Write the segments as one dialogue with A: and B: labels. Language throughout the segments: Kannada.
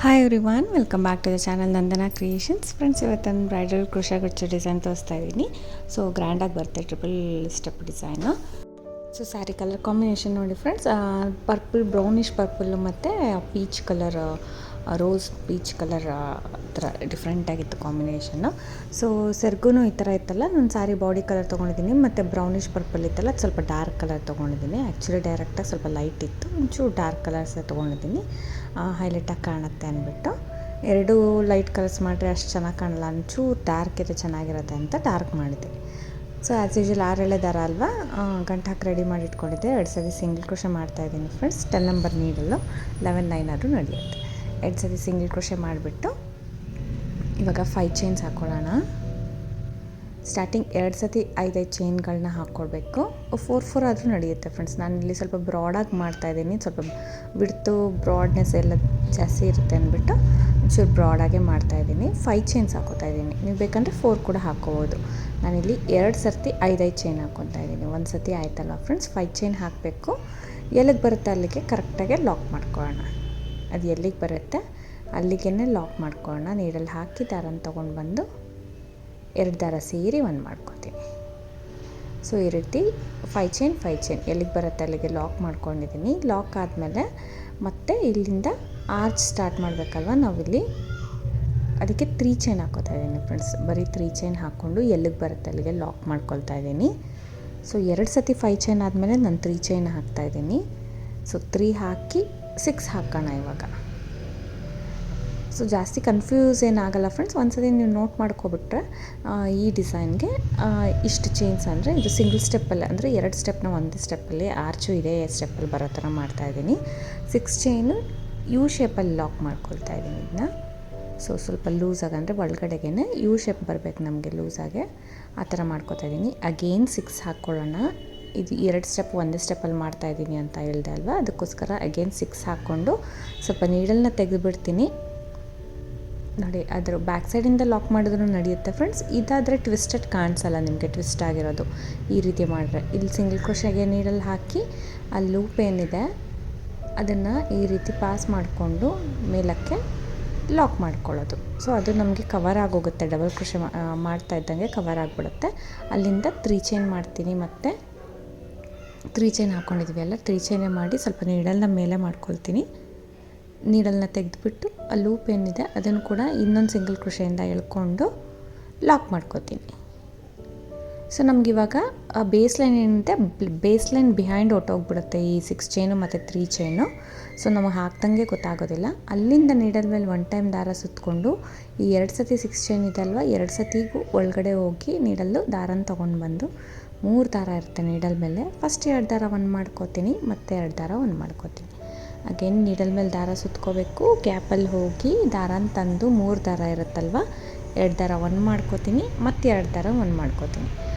A: Hi everyone, welcome back to the channel Nandana creations. Friends, ಇವತ್ತು ಬ್ರೈಡಲ್ ಕ್ರೋಶಾ ಗಚ್ಚು ಡಿಸೈನ್ ತೋರಿಸ್ತಾ ಇದ್ದೀನಿ. ಸೊ ಗ್ರ್ಯಾಂಡಾಗಿ ಬರುತ್ತೆ, triple step design. So sari colour combination ನೋಡಿ ಫ್ರೆಂಡ್ಸ್, ಪರ್ಪಲ್, ಬ್ರೌನಿಷ್ ಪರ್ಪಲ್ಲು ಮತ್ತು peach colour, rose peach colour ಥರ ಡಿಫ್ರೆಂಟಾಗಿತ್ತು ಕಾಂಬಿನೇಷನ್ನು. ಸೊ ಸೆರ್ಗೂ ಈ ಥರ ಇತ್ತಲ್ಲ, ನಾನು ಸ್ಯಾರಿ ಬಾಡಿ ಕಲರ್ ತೊಗೊಂಡಿದ್ದೀನಿ, ಮತ್ತು ಬ್ರೌನಿಷ್ ಪರ್ಪಲ್ ಇತ್ತಲ್ಲ, ಅದು ಸ್ವಲ್ಪ ಡಾರ್ಕ್ ಕಲರ್ ತೊಗೊಂಡಿದ್ದೀನಿ. ಆ್ಯಕ್ಚುಲಿ ಡೈರೆಕ್ಟಾಗಿ ಸ್ವಲ್ಪ ಲೈಟ್ ಇತ್ತು, ಒಂಚೂರು ಡಾರ್ಕ್ ಕಲರ್ಸ್ ತೊಗೊಂಡಿದ್ದೀನಿ, ಹೈಲೈಟಾಗಿ ಕಾಣುತ್ತೆ ಅಂದ್ಬಿಟ್ಟು. ಎರಡೂ ಲೈಟ್ ಕಲರ್ಸ್ ಮಾಡಿದ್ರೆ ಅಷ್ಟು ಚೆನ್ನಾಗಿ ಕಾಣಲ್ಲ, ಒಂಚೂರು ಡಾರ್ಕ್ ಇದ್ರೆ ಚೆನ್ನಾಗಿರುತ್ತೆ ಅಂತ ಡಾರ್ಕ್ ಮಾಡಿದೆ. ಸೊ ಆ್ಯಸ್ ಯೂಶುವಲ್ 6 ದಾರ ಅಲ್ವಾ, ಗಂಟು ಹಾಕಿ ರೆಡಿ ಮಾಡಿ ಇಟ್ಕೊಂಡಿದ್ದೆ. 2 ಸರಿ ಸಿಂಗಲ್ ಕ್ರೋಶೆ ಮಾಡ್ತಾಯಿದ್ದೀನಿ ಫ್ರೆಂಡ್ಸ್. 10 ನಂಬರ್ ನೀಡಲು 11 ಲೈನ್ ಆದರೂ ನಡೆಯುತ್ತೆ. 2 ಸರಿ ಸಿಂಗಲ್ ಕ್ರೋಶೆ ಮಾಡಿಬಿಟ್ಟು ಇವಾಗ 5 ಚೈನ್ಸ್ ಹಾಕ್ಕೊಳ್ಳೋಣ. ಸ್ಟಾರ್ಟಿಂಗ್ 2 ಸತಿ 5 ಚೈನ್ಗಳನ್ನ ಹಾಕ್ಕೊಳ್ಬೇಕು. 4 ಆದರೂ ನಡೆಯುತ್ತೆ ಫ್ರೆಂಡ್ಸ್. ನಾನು ಇಲ್ಲಿ ಸ್ವಲ್ಪ ಬ್ರಾಡಾಗಿ ಮಾಡ್ತಾಯಿದ್ದೀನಿ, ಸ್ವಲ್ಪ ಬಿಡ್ತು ಬ್ರಾಡ್ನೆಸ್ ಎಲ್ಲ ಜಾಸ್ತಿ ಇರುತ್ತೆ ಅಂದ್ಬಿಟ್ಟು ಒಂಚೂರು ಬ್ರಾಡಾಗೆ ಮಾಡ್ತಾಯಿದ್ದೀನಿ. 5 ಚೈನ್ಸ್ ಹಾಕ್ಕೋತಾ ಇದ್ದೀನಿ. ನೀವು ಬೇಕಂದರೆ 4 ಕೂಡ ಹಾಕ್ಕೋಬೋದು. ನಾನಿಲ್ಲಿ 2 ಸರ್ತಿ 5 ಚೈನ್ ಹಾಕ್ಕೊತಾ ಇದ್ದೀನಿ. 1 ಸತಿ ಆಯ್ತಲ್ಲ ಫ್ರೆಂಡ್ಸ್. 5 ಚೈನ್ ಹಾಕಬೇಕು. ಎಲ್ಲಿಗೆ ಬರುತ್ತೆ ಅಲ್ಲಿಗೆ ಕರೆಕ್ಟಾಗೆ ಲಾಕ್ ಮಾಡ್ಕೊಳ್ಳೋಣ. ಅದು ಎಲ್ಲಿಗೆ ಬರುತ್ತೆ ಅಲ್ಲಿಗೆ ಲಾಕ್ ಮಾಡ್ಕೊಳ್ಳೋಣ. ನೀರಲ್ಲಿ ಹಾಕಿ ದಾರನ ತೊಗೊಂಡು ಬಂದು 2 ದಾರ ಸೇರಿ 1 ಮಾಡ್ಕೊತೀನಿ. ಸೊ ಈ ರೀತಿ 5 ಚೈನ್ ಎಲ್ಲಿಗೆ ಬರುತ್ತೆ ಅಲ್ಲಿಗೆ ಲಾಕ್ ಮಾಡ್ಕೊಂಡಿದ್ದೀನಿ. ಲಾಕ್ ಆದಮೇಲೆ ಮತ್ತೆ ಇಲ್ಲಿಂದ ಆರ್ಚ್ ಸ್ಟಾರ್ಟ್ ಮಾಡಬೇಕಲ್ವ ನಾವಿಲ್ಲಿ, ಅದಕ್ಕೆ 3 ಚೈನ್ ಹಾಕ್ಕೋತಾ ಇದ್ದೀನಿ ಫ್ರೆಂಡ್ಸ್. ಬರೀ 3 ಚೈನ್ ಹಾಕ್ಕೊಂಡು ಎಲ್ಲಿಗೆ ಬರುತ್ತೆ ಅಲ್ಲಿಗೆ ಲಾಕ್ ಮಾಡ್ಕೊಳ್ತಾ ಇದ್ದೀನಿ. ಸೊ 2 ಸತಿ 5 ಚೈನ್ ಆದಮೇಲೆ ನಾನು 3 ಚೈನ್ ಹಾಕ್ತಾಯಿದ್ದೀನಿ. ಸೊ 3 ಹಾಕಿ 6 ಹಾಕೋಣ ಇವಾಗ. ಸೊ ಜಾಸ್ತಿ ಕನ್ಫ್ಯೂಸ್ ಏನಾಗಲ್ಲ ಫ್ರೆಂಡ್ಸ್. ಒಂದ್ಸತಿ ನೀವು ನೋಟ್ ಮಾಡ್ಕೊಬಿಟ್ರೆ ಈ ಡಿಸೈನ್ಗೆ ಇಷ್ಟು ಚೈನ್ಸ್ ಅಂದರೆ ಇದು ಸಿಂಗಲ್ ಸ್ಟೆಪ್ಪಲ್ಲಿ, ಅಂದರೆ 2 ಸ್ಟೆಪ್ನ ಒಂದೇ ಸ್ಟೆಪ್ಪಲ್ಲಿ, ಆರ್ಚು ಇದೇ ಸ್ಟೆಪ್ಪಲ್ಲಿ ಬರೋ ಥರ ಮಾಡ್ತಾಯಿದ್ದೀನಿ. 6 ಚೈನು ಯು ಶೇಪಲ್ಲಿ ಲಾಕ್ ಮಾಡ್ಕೊಳ್ತಾ ಇದ್ದೀನಿ ಇದನ್ನ. ಸೊ ಸ್ವಲ್ಪ ಲೂಸಾಗಿ, ಅಂದರೆ ಒಳಗಡೆಗೆ ಯು ಶೇಪ್ ಬರಬೇಕು ನಮಗೆ ಲೂಸಾಗೆ, ಆ ಥರ ಮಾಡ್ಕೊತಾ ಇದ್ದೀನಿ. ಅಗೇನ್ 6 ಹಾಕ್ಕೊಳ್ಳೋಣ. ಇದು 2 ಸ್ಟೆಪ್ ಒಂದೇ ಸ್ಟೆಪ್ಪಲ್ಲಿ ಮಾಡ್ತಾಯಿದ್ದೀನಿ ಅಂತ ಹೇಳ್ದೆ ಅಲ್ವಾ, ಅದಕ್ಕೋಸ್ಕರ ಅಗೇನ್ 6 ಹಾಕ್ಕೊಂಡು ಸ್ವಲ್ಪ ನೀಡಲ್ನ ತೆಗೆದುಬಿಡ್ತೀನಿ ನೋಡಿ. ಅದರ ಬ್ಯಾಕ್ ಸೈಡಿಂದ ಲಾಕ್ ಮಾಡಿದ್ರೂ ನಡೆಯುತ್ತೆ ಫ್ರೆಂಡ್ಸ್. ಇದಾದರೆ ಟ್ವಿಸ್ಟೆಡ್ ಕಾಣಿಸಲ್ಲ ನಿಮಗೆ, ಟ್ವಿಸ್ಟ್ ಆಗಿರೋದು. ಈ ರೀತಿ ಮಾಡಿದ್ರೆ ಇಲ್ಲಿ ಸಿಂಗಲ್ ಕ್ರೋಶೆಗೆ ನೀಡಲ್ಲಿ ಹಾಕಿ ಅಲ್ಲಿ ಲೂಪ್ ಏನಿದೆ ಅದನ್ನು ಈ ರೀತಿ ಪಾಸ್ ಮಾಡಿಕೊಂಡು ಮೇಲಕ್ಕೆ ಲಾಕ್ ಮಾಡ್ಕೊಳ್ಳೋದು. ಸೊ ಅದು ನಮಗೆ ಕವರ್ ಆಗೋಗುತ್ತೆ, ಡಬಲ್ ಕ್ರೋಶೆ ಮಾಡ್ತಾ ಇದ್ದಂಗೆ ಕವರ್ ಆಗಿಬಿಡುತ್ತೆ. ಅಲ್ಲಿಂದ 3 ಚೈನ್ ಮಾಡ್ತೀನಿ. ಮತ್ತು 3 ಚೈನ್ ಹಾಕ್ಕೊಂಡಿದ್ವಿ ಅಲ್ಲ, 3 ಚೈನೇ ಮಾಡಿ ಸ್ವಲ್ಪ ನೀಡಲ್ನ ಮೇಲೆ ಮಾಡ್ಕೊಳ್ತೀನಿ. ನೀಡಲ್ನ ತೆಗೆದುಬಿಟ್ಟು ಆ ಲೂಪ್ ಏನಿದೆ ಅದನ್ನು ಕೂಡ ಇನ್ನೊಂದು ಸಿಂಗಲ್ ಕ್ರೋಶೆಯಿಂದ ಎಳ್ಕೊಂಡು ಲಾಕ್ ಮಾಡ್ಕೋತೀನಿ. ಸೊ ನಮಗಿವಾಗ ಬೇಸ್ ಲೈನ್ ಏನಿದೆ, ಬೇಸ್ ಲೈನ್ ಬಿಹೈಂಡ್ ಹೊಟ್ಟೋಗ್ಬಿಡುತ್ತೆ ಈ 6 ಚೈನು ಮತ್ತು 3 ಚೈನು. ಸೊ ನಮಗೆ ಹಾಕ್ದಂಗೆ ಗೊತ್ತಾಗೋದಿಲ್ಲ. ಅಲ್ಲಿಂದ ನೀಡಲ್ ಮೇಲೆ 1 ಟೈಮ್ ದಾರ ಸುತ್ತಕೊಂಡು ಈ 2 ಸತಿ 6 ಚೈನ್ ಇದೆ ಅಲ್ವಾ, 2 ಸತಿಗೂ ಒಳಗಡೆ ಹೋಗಿ ನೀಡಲ್ಲು ದಾರನ ತೊಗೊಂಡು ಬಂದು 3 ದಾರ ಇರುತ್ತೆ ನೀಡಲ್ ಮೇಲೆ. ಫಸ್ಟ್ 2 ದಾರ 1 ಮಾಡ್ಕೋತೀನಿ, ಮತ್ತು 2 ದಾರ 1 ಮಾಡ್ಕೋತೀನಿ. ಅಗೇನ್ ನೀಡಲ್ ಮೇಲೆ ದಾರ ಸುತ್ಕೋಬೇಕು, ಗ್ಯಾಪಲ್ಲಿ ಹೋಗಿ ದಾರನ ತಂದು 3 ದಾರ ಇರುತ್ತಲ್ವ, 2 ದಾರ 1 ಮಾಡ್ಕೋತೀನಿ, ಮತ್ತು 2 ದಾರ 1 ಮಾಡ್ಕೋತೀನಿ.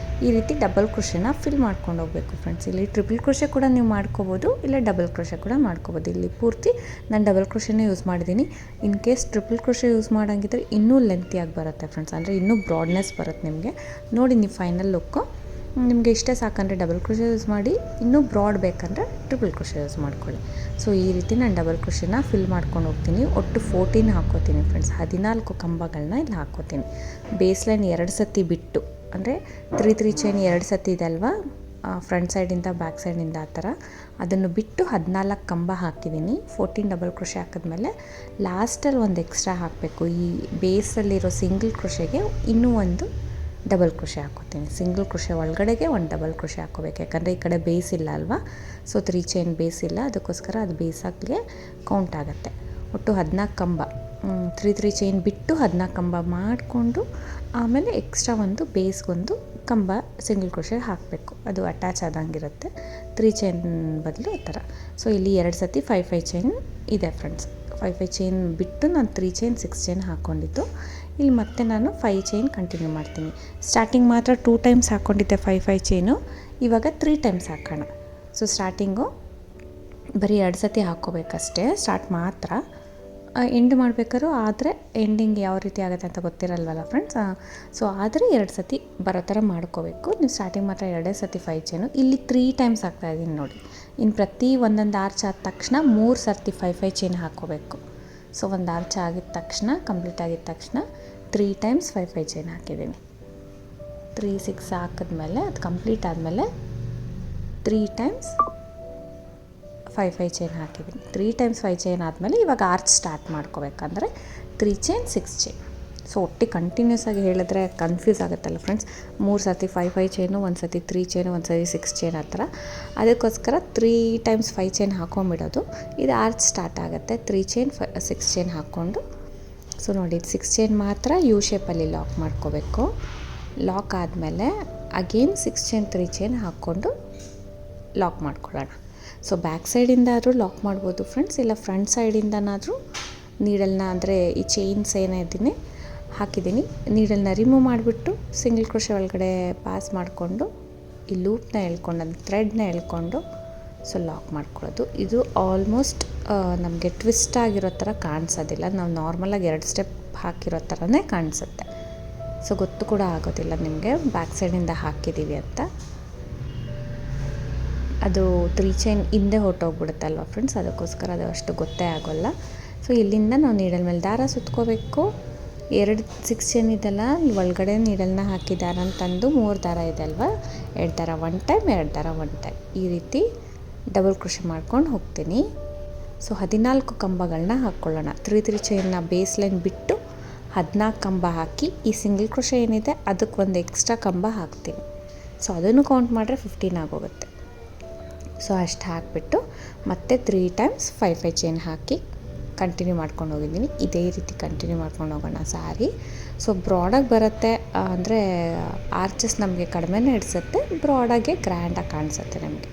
A: ಈ ರೀತಿ ಡಬಲ್ ಕ್ರೋಶೆನ ಫಿಲ್ ಮಾಡ್ಕೊಂಡು ಹೋಗಬೇಕು ಫ್ರೆಂಡ್ಸ್. ಇಲ್ಲಿ ಟ್ರಿಪಲ್ ಕ್ರೋಶೆ ಕೂಡ ನೀವು ಮಾಡ್ಕೋಬೋದು, ಇಲ್ಲ ಡಬಲ್ ಕ್ರೋಶೆ ಕೂಡ ಮಾಡ್ಕೋಬೋದು. ಇಲ್ಲಿ ಪೂರ್ತಿ ನಾನು ಡಬಲ್ ಕ್ರೋಶೆನೇ ಯೂಸ್ ಮಾಡಿದ್ದೀನಿ. In case triple crochet use ಮಾಡೋಂಗಿದ್ರೆ ಇನ್ನೂ ಲೆಂತಿಯಾಗಿ ಬರುತ್ತೆ ಫ್ರೆಂಡ್ಸ್, ಅಂದರೆ ಇನ್ನೂ ಬ್ರಾಡ್ನೆಸ್ ಬರುತ್ತೆ ನಿಮಗೆ. ನೋಡಿ ನೀವು ಫೈನಲ್ ಲುಕ್ಕು ನಿಮಗೆ ಇಷ್ಟೇ ಸಾಕಂದರೆ ಡಬಲ್ ಕ್ರೋಶೆ ಯೂಸ್ ಮಾಡಿ, ಇನ್ನೂ ಬ್ರಾಡ್ ಬೇಕಂದರೆ ಟ್ರಿಪಲ್ ಕ್ರೋಶೆ ಯೂಸ್ ಮಾಡ್ಕೊಳ್ಳಿ. ಸೊ ಈ ರೀತಿ ನಾನು ಡಬಲ್ ಕ್ರೋಶೆನ ಫಿಲ್ ಮಾಡ್ಕೊಂಡು ಹೋಗ್ತೀನಿ. ಒಟ್ಟು 14 ಹಾಕ್ಕೋತೀನಿ ಫ್ರೆಂಡ್ಸ್. 14 ಕಂಬಗಳನ್ನ ಇಲ್ಲಿ ಹಾಕ್ಕೋತೀನಿ. ಬೇಸ್ ಲೈನ್ 2 ಸತಿ ಬಿಟ್ಟು, ಅಂದರೆ 3 ಚೈನ್ 2 ಸತಿ ಇದೆ ಅಲ್ವಾ, ಫ್ರಂಟ್ ಸೈಡಿಂದ ಬ್ಯಾಕ್ ಸೈಡಿಂದ ಆ ಥರ, ಅದನ್ನು ಬಿಟ್ಟು 14 ಕಂಬ ಹಾಕಿದ್ದೀನಿ. 14 ಡಬಲ್ ಕ್ರೋಶೆ ಹಾಕಿದ್ಮೇಲೆ ಲಾಸ್ಟಲ್ಲಿ ಒಂದು ಎಕ್ಸ್ಟ್ರಾ ಹಾಕಬೇಕು. ಈ ಬೇಸಲ್ಲಿರೋ ಸಿಂಗಲ್ ಕ್ರೋಶೆಗೆ ಇನ್ನೂ ಒಂದು ಡಬಲ್ ಕ್ರೋಶೆ ಹಾಕ್ಕೋತೀನಿ. ಸಿಂಗಲ್ ಕ್ರೋಶೆ ಒಳಗಡೆಗೆ ಒಂದು ಡಬಲ್ ಕ್ರೋಶೆ ಹಾಕ್ಕೋಬೇಕು, ಯಾಕಂದರೆ ಈ ಕಡೆ ಬೇಸ್ ಇಲ್ಲ ಅಲ್ವಾ. ಸೊ 3 ಚೈನ್ ಬೇಸ್ ಇಲ್ಲ, ಅದಕ್ಕೋಸ್ಕರ ಅದು ಬೇಸಾಗಲಿಗೆ ಕೌಂಟ್ ಆಗುತ್ತೆ. ಒಟ್ಟು 14 ಕಂಬ, 3 ಚೈನ್ ಬಿಟ್ಟು 14 ಕಂಬ ಮಾಡಿಕೊಂಡು ಆಮೇಲೆ ಎಕ್ಸ್ಟ್ರಾ ಒಂದು ಬೇಸ್ಗೊಂದು ಕಂಬ ಸಿಂಗಲ್ ಕ್ರೋಶೆ ಹಾಕಬೇಕು. ಅದು ಅಟ್ಯಾಚ್ ಆದಂಗಿರುತ್ತೆ 3 ಚೈನ್ ಬದಲು ಆ ಥರ. ಸೊ ಇಲ್ಲಿ 2 ಸತಿ 5 ಚೈನ್ ಇದೆ ಫ್ರೆಂಡ್ಸ್. 5 ಚೈನ್ ಬಿಟ್ಟು ನಾನು 3 ಚೈನ್ 6 ಚೈನ್ ಹಾಕ್ಕೊಂಡಿದ್ದು. ಇಲ್ಲಿ ಮತ್ತೆ ನಾನು 5 ಚೈನ್ ಕಂಟಿನ್ಯೂ ಮಾಡ್ತೀನಿ. ಸ್ಟಾರ್ಟಿಂಗ್ ಮಾತ್ರ 2 ಟೈಮ್ಸ್ ಹಾಕ್ಕೊಂಡಿದ್ದೆ 5 ಚೈನು, ಇವಾಗ 3 ಟೈಮ್ಸ್ ಹಾಕೋಣ. ಸೊ ಸ್ಟಾರ್ಟಿಂಗು ಬರೀ 2 ಸತಿ ಹಾಕ್ಕೋಬೇಕಷ್ಟೇ, ಸ್ಟಾರ್ಟ್ ಮಾತ್ರ. ಎಂಡ್ ಮಾಡಬೇಕಾದ್ರೂ ಆದರೆ ಎಂಡಿಂಗ್ ಯಾವ ರೀತಿ ಆಗುತ್ತೆ ಅಂತ ಗೊತ್ತಿರಲ್ವಲ್ಲ ಫ್ರೆಂಡ್ಸ್. ಸೊ ಆದರೆ 2 ಸತಿ ಬರೋ ಥರ ಮಾಡ್ಕೋಬೇಕು. ನೀವು ಸ್ಟಾರ್ಟಿಂಗ್ ಮಾತ್ರ 2 ಸತಿ 5 ಚೈನು. ಇಲ್ಲಿ 3 ಟೈಮ್ಸ್ ಹಾಕ್ತಾಯಿದ್ದೀನಿ ನೋಡಿ. ಇನ್ನು ಪ್ರತಿ ಒಂದೊಂದು ಆರ್ಚ್ ಆದ ತಕ್ಷಣ 3 ಸರ್ತಿ 5 ಚೈನ್ ಹಾಕ್ಕೋಬೇಕು. ಸೊ ಒಂದು ಆರ್ಚ್ ಆಗಿದ ತಕ್ಷಣ, ಕಂಪ್ಲೀಟ್ ಆಗಿದ ತಕ್ಷಣ 3 ಟೈಮ್ಸ್ 5 5 ಚೈನ್ ಹಾಕಿದ್ದೀನಿ. 3 6 ಹಾಕಿದ್ಮೇಲೆ ಅದು ಕಂಪ್ಲೀಟ್ ಆದಮೇಲೆ 3 ಟೈಮ್ಸ್ 5 5 ಚೈನ್ ಹಾಕಿದ್ದೀನಿ. 3 ಟೈಮ್ಸ್ 5 ಚೈನ್ ಆದಮೇಲೆ ಇವಾಗ ಆರ್ಚ್ ಸ್ಟಾರ್ಟ್ ಮಾಡ್ಕೋಬೇಕಂದ್ರೆ 3 ಚೈನ್ 6 ಚೈನ್. ಸೊ ಒಟ್ಟಿಗೆ ಕಂಟಿನ್ಯೂಸ್ ಆಗಿ ಹೇಳಿದ್ರೆ ಕನ್ಫ್ಯೂಸ್ ಆಗುತ್ತಲ್ಲ ಫ್ರೆಂಡ್ಸ್. 3 ಸರ್ತಿ 5 5 ಚೈನು, ಒಂದು ಸರ್ತಿ 3 ಚೈನು, ಒಂದು ಸರ್ತಿ 6 ಚೈನ್ ಆ ಥರ. ಅದಕ್ಕೋಸ್ಕರ 3 ಟೈಮ್ಸ್ 5 ಚೈನ್ ಹಾಕೊಂಬಿಡೋದು. ಇದು ಆರ್ಚ್ ಸ್ಟಾರ್ಟ್ ಆಗುತ್ತೆ 3 ಚೈನ್ 6 ಚೈನ್ ಹಾಕ್ಕೊಂಡು. ಸೊ ನೋಡಿ, ಇದು 6 ಚೈನ್ ಮಾತ್ರ ಯು ಶೇಪಲ್ಲಿ ಲಾಕ್ ಮಾಡ್ಕೋಬೇಕು. ಲಾಕ್ ಆದಮೇಲೆ ಅಗೇನ್ 6 ಚೈನ್ 3 ಚೈನ್ ಹಾಕ್ಕೊಂಡು ಲಾಕ್ ಮಾಡ್ಕೊಳ್ಳೋಣ. ಸೊ ಬ್ಯಾಕ್ ಸೈಡಿಂದಾದರೂ ಲಾಕ್ ಮಾಡ್ಬೋದು ಫ್ರೆಂಡ್ಸ್, ಇಲ್ಲ ಫ್ರಂಟ್ ಸೈಡಿಂದನಾದರೂ ನೀಡಲ್ನ, ಅಂದರೆ ಈ ಚೈನ್ಸ್ ಏನಿದ್ದೀನಿ ಹಾಕಿದ್ದೀನಿ, ನೀಡಲ್ನ ರಿಮೂವ್ ಮಾಡಿಬಿಟ್ಟು ಸಿಂಗಲ್ ಕ್ರೋಶೆ ಒಳಗಡೆ ಪಾಸ್ ಮಾಡಿಕೊಂಡು ಈ ಲೂಪ್ನ ಎಳ್ಕೊಂಡು, ಅದು ಥ್ರೆಡ್ನ ಎಳ್ಕೊಂಡು ಸೊ ಲಾಕ್ ಮಾಡ್ಕೊಳ್ಳೋದು. ಇದು ಆಲ್ಮೋಸ್ಟ್ ನಮಗೆ ಟ್ವಿಸ್ಟ್ ಆಗಿರೋ ಥರ ಕಾಣಿಸೋದಿಲ್ಲ. ನಾವು ನಾರ್ಮಲಾಗಿ 2 ಸ್ಟೆಪ್ ಹಾಕಿರೋ ಥರನೇ ಕಾಣಿಸುತ್ತೆ. ಸೊ ಗೊತ್ತು ಕೂಡ ಆಗೋದಿಲ್ಲ ನಿಮಗೆ ಬ್ಯಾಕ್ ಸೈಡಿಂದ ಹಾಕಿದ್ದೀವಿ ಅಂತ. ಅದು 3 ಚೈನ್ ಹಿಂದೆ ಹೊರಟೋಗ್ಬಿಡುತ್ತಲ್ವ ಫ್ರೆಂಡ್ಸ್, ಅದಕ್ಕೋಸ್ಕರ ಅದು ಅಷ್ಟು ಗೊತ್ತೇ ಆಗೋಲ್ಲ. ಸೊ ಇಲ್ಲಿಂದ ನಾವು ನೀಡಲ್ ಮೇಲೆ ದಾರ ಸುತ್ಕೋಬೇಕು. 2 6 ಚೈನ್ ಇದೆಲ್ಲ, ಒಳಗಡೆ ನೀಡಲ್ನ ಹಾಕಿ ದಾರನ ತಂದು 3 ದಾರ ಇದೆ ಅಲ್ವಾ, 2 ದಾರ 1 ಟೈಮ್, 2 ದಾರ 1 ಟೈಮ್, ಈ ರೀತಿ ಡಬಲ್ ಕ್ರೋಶೆ ಮಾಡ್ಕೊಂಡು ಹೋಗ್ತೀನಿ. ಸೊ 14 ಕಂಬಗಳನ್ನ ಹಾಕ್ಕೊಳ್ಳೋಣ. 3 3 ಚೈನ್ನ ಬೇಸ್ ಲೈನ್ ಬಿಟ್ಟು 14 ಕಂಬ ಹಾಕಿ, ಈ ಸಿಂಗಲ್ ಕ್ರೋಶೆ ಏನಿದೆ ಅದಕ್ಕೆ ಒಂದು ಎಕ್ಸ್ಟ್ರಾ ಕಂಬ ಹಾಕ್ತೀನಿ. ಸೊ ಅದನ್ನು ಕೌಂಟ್ ಮಾಡಿದ್ರೆ 15 ಆಗೋಗುತ್ತೆ. ಸೊ ಅಷ್ಟು ಹಾಕಿಬಿಟ್ಟು ಮತ್ತೆ 3 ಟೈಮ್ಸ್ 5 5 ಚೈನ್ ಹಾಕಿ ಕಂಟಿನ್ಯೂ ಮಾಡ್ಕೊಂಡು ಹೋಗಿದ್ದೀನಿ. ಇದೇ ರೀತಿ ಕಂಟಿನ್ಯೂ ಮಾಡ್ಕೊಂಡು ಹೋಗೋಣ ಸಾರಿ. ಸೊ ಬ್ರಾಡಾಗಿ ಬರುತ್ತೆ, ಅಂದರೆ ಆರ್ಚಸ್ ನಮಗೆ ಕಡಿಮೆನೇ ಇಡಿಸುತ್ತೆ, ಬ್ರಾಡಾಗೆ ಗ್ರ್ಯಾಂಡಾಗಿ ಕಾಣಿಸುತ್ತೆ ನಮಗೆ.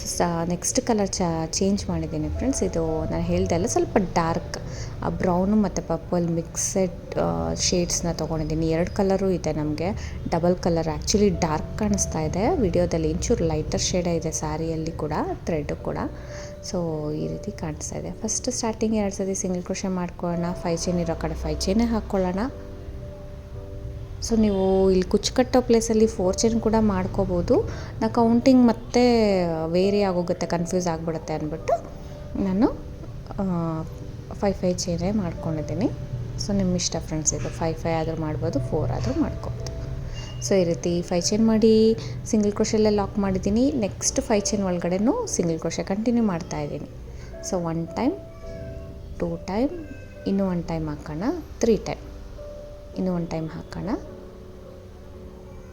A: ಸೊ ನೆಕ್ಸ್ಟ್ ಕಲರ್ ಚೇಂಜ್ ಮಾಡಿದ್ದೀನಿ ಫ್ರೆಂಡ್ಸ್. ಇದು ನಾನು ಹೇಳ್ದೆ ಅಲ್ಲ, ಸ್ವಲ್ಪ ಡಾರ್ಕ್ ಬ್ರೌನು ಮತ್ತು ಪರ್ಪಲ್ ಮಿಕ್ಸೆಡ್ ಶೇಡ್ಸ್ನ ತೊಗೊಂಡಿದ್ದೀನಿ. 2 ಕಲರು ಇದೆ ನಮಗೆ, ಡಬಲ್ ಕಲರ್. ಆ್ಯಕ್ಚುಲಿ ಡಾರ್ಕ್ ಕಾಣಿಸ್ತಾ ಇದೆ ವಿಡಿಯೋದಲ್ಲಿ, ಇಂಚೂರು ಲೈಟರ್ ಶೇಡೇ ಇದೆ ಸ್ಯಾರಿಯಲ್ಲಿ ಕೂಡ, ಥ್ರೆಡ್ಡು ಕೂಡ. ಸೊ ಈ ರೀತಿ ಕಾಣಿಸ್ತಾ ಇದೆ. ಫಸ್ಟ್ ಸ್ಟಾರ್ಟಿಂಗ್ 2 ಸರ್ತಿ ಸಿಂಗಲ್ ಕ್ರೋಶೆ ಮಾಡ್ಕೊಳ್ಳೋಣ. 5 ಚೈನ್ ಇರೋ ಕಡೆ 5 ಚೈನೇ ಹಾಕ್ಕೊಳ್ಳೋಣ. ಸೊ ನೀವು ಇಲ್ಲಿ ಕುಚ್ಚು ಕಟ್ಟೋ ಪ್ಲೇಸಲ್ಲಿ 4 ಚೈನ್ ಕೂಡ ಮಾಡ್ಕೋಬೋದು. ನಾ ಕೌಂಟಿಂಗ್ ಮತ್ತೆ ವೇರಿ ಆಗೋಗುತ್ತೆ, ಕನ್ಫ್ಯೂಸ್ ಆಗಿಬಿಡುತ್ತೆ ಅಂದ್ಬಿಟ್ಟು ನಾನು 5 5 ಚೈನೇ ಮಾಡ್ಕೊಂಡಿದ್ದೀನಿ. ಸೊ ನಿಮ್ಮ ಇಷ್ಟ ಫ್ರೆಂಡ್ಸ್, ಇದು 5 5 ಆದರೂ ಮಾಡ್ಬೋದು, 4 ಆದರೂ ಮಾಡ್ಕೋಬೋದು. ಸೊ ಈ ರೀತಿ 5 ಚೈನ್ ಮಾಡಿ ಸಿಂಗಲ್ ಕ್ರೋಶೆಲ್ಲೇ ಲಾಕ್ ಮಾಡಿದ್ದೀನಿ. ನೆಕ್ಸ್ಟ್ 5 ಚೈನ್ ಒಳಗಡೆನೂ ಸಿಂಗಲ್ ಕ್ರೋಶೆ ಕಂಟಿನ್ಯೂ ಮಾಡ್ತಾಯಿದ್ದೀನಿ. ಸೊ 1 ಟೈಮ್, 2 ಟೈಮ್, ಇನ್ನೂ 1 ಟೈಮ್ ಹಾಕೋಣ, 3 ಟೈಮ್, ಇನ್ನೂ 1 ಟೈಮ್ ಹಾಕೋಣ.